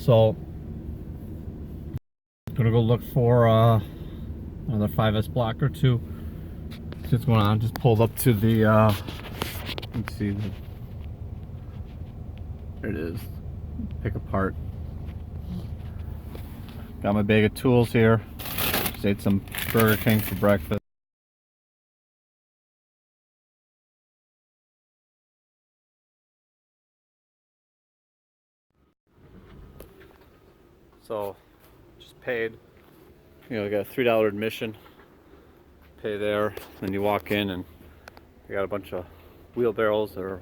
So gonna go look for another 5S block or two. See what's going on. Just pulled up to the let's see, there it is, pick apart. Got my bag of tools here. Just ate some Burger King for breakfast. So just paid, you know, got a $3 admission, pay there, then you walk in and they got a bunch of wheelbarrows or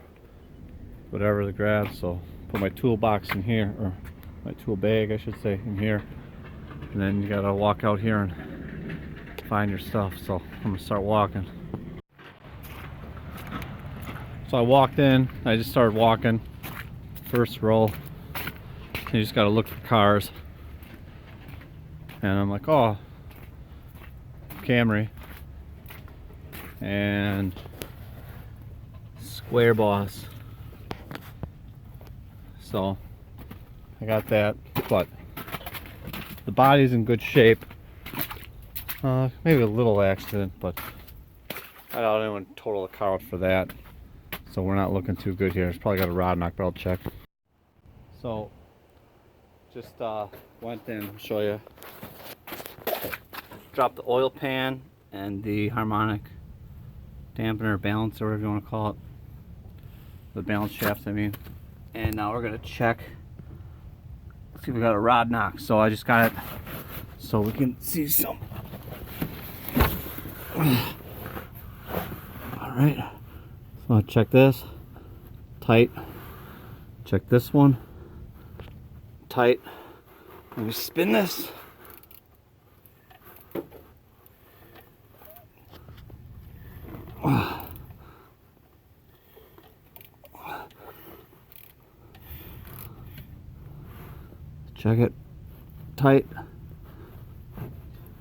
whatever to grab. So put my toolbox in here, or my tool bag I should say, in here, and then you gotta walk out here and find your stuff. So I'm gonna start walking. So I walked in, I just started walking, first row, you just gotta look for cars. And I'm like, oh, Camry and Square Boss. So I got that, but the body's in good shape. Maybe a little accident, but I doubt anyone total the car out for that. So we're not looking too good here. It's probably got a rod knock, but I'll check. So just went in, I'll show you. Dropped the oil pan and the harmonic dampener, balancer, whatever you want to call it. The balance shaft, I mean. And now we're gonna check, see if we got a rod knock. So I just got it so we can see some. Alright, so I'll check this, tight. Check this one, tight. Let me spin this. Check it, tight,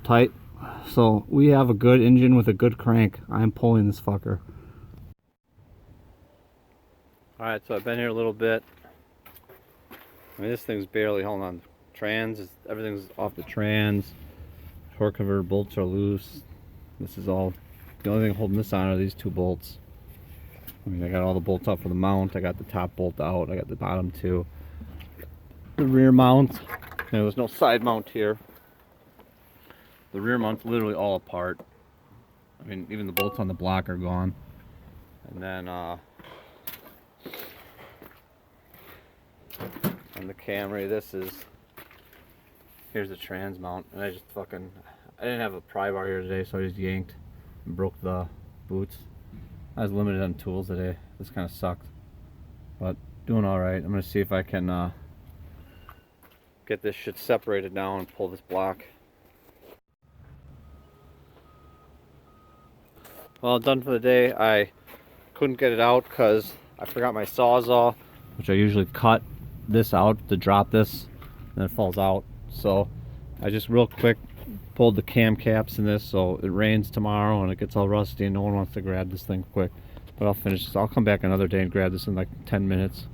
tight. So we have a good engine with a good crank. I'm pulling this fucker. Alright, so I've been here a little bit. I mean, this thing's barely holding on. Everything's off the trans. Torque converter bolts are loose. This is all, the only thing holding this on are these two bolts. I mean, I got all the bolts out for the mount. I got the top bolt out. I got the bottom two. The rear mount, there's no side mount here. The rear mount's literally all apart. I mean, even the bolts on the block are gone. And then on the Camry, here's the trans mount, and I didn't have a pry bar here today, so I just yanked and broke the boots. I was limited on tools today. This kind of sucked, but doing all right. I'm gonna see if I can get this shit separated now and pull this block. Well, done for the day. I couldn't get it out because I forgot my Sawzall, which I usually cut this out to drop this, and it falls out. So I just real quick pulled the cam caps in this, so it rains tomorrow and it gets all rusty and no one wants to grab this thing quick. But I'll finish this. I'll come back another day and grab this in like 10 minutes.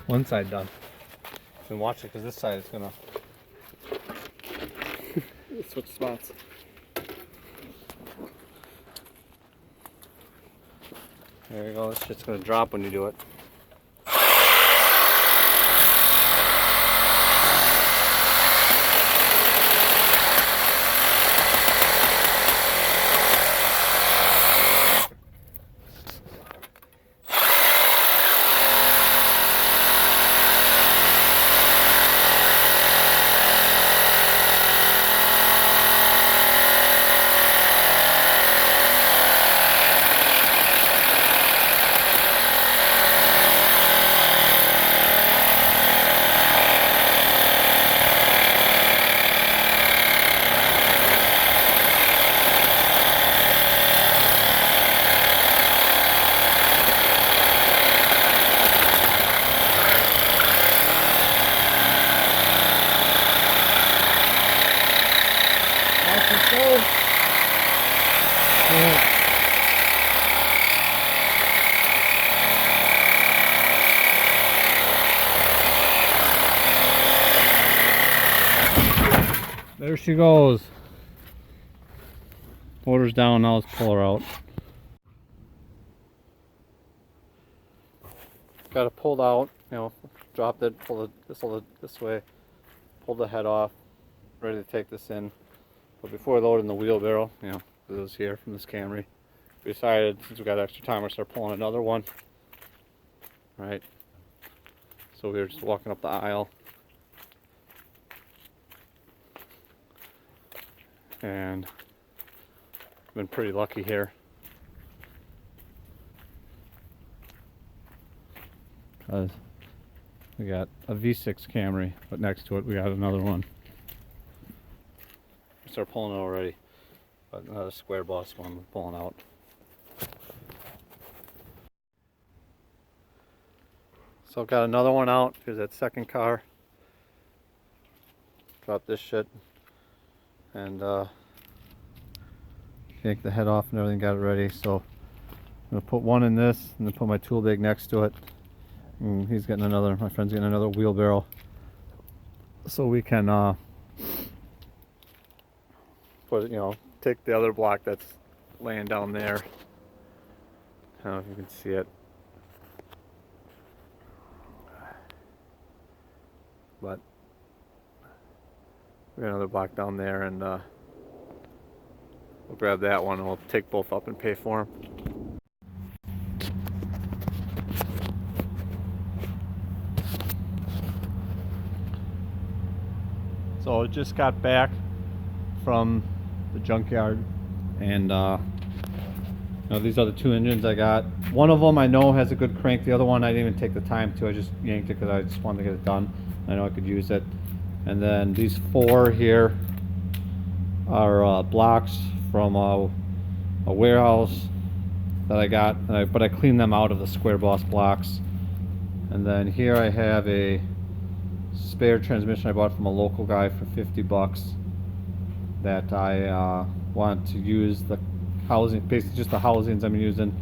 One side done. Then watch it, because this side is gonna switch spots. There you go. This shit's gonna drop when you do it. There she goes. Motor's down, now let's pull her out. Got it pulled out, you know, dropped it, pulled it this way, pulled the head off, ready to take this in. But before loading the wheelbarrow, you know, it was here from this Camry, we decided since we got extra time, we're start pulling another one. Right. So we were just walking up the aisle. And been pretty lucky here. Because we got a V6 Camry, but next to it we got another one. We start pulling it already, but another square boss one we're pulling out. So got another one out. Here's that second car. Drop this shit and take the head off and everything, got it ready. So I'm gonna put one in this and then put my tool bag next to it. And he's getting another, my friend's getting another wheelbarrow. So we can put, you know, take the other block that's laying down there. I don't know if you can see it. But we got another block down there, and we'll grab that one and we'll take both up and pay for them. So I just got back from the junkyard, and you know, these are the two engines I got. One of them I know has a good crank. The other one I didn't even take the time to. I just yanked it because I just wanted to get it done. I know I could use it. And then these four here are blocks from a warehouse that I got, but I cleaned them out of the Square Boss blocks. And then here I have a spare transmission I bought from a local guy for 50 bucks that I want to use the housing, basically just the housings I'm using,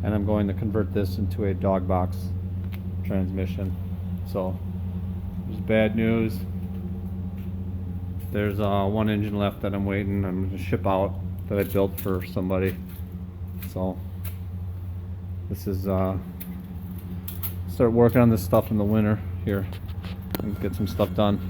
and I'm going to convert this into a dog box transmission. So there's bad news. There's one engine left that I'm waiting. I'm going to ship out that I built for somebody. So this is start working on this stuff in the winter here and get some stuff done.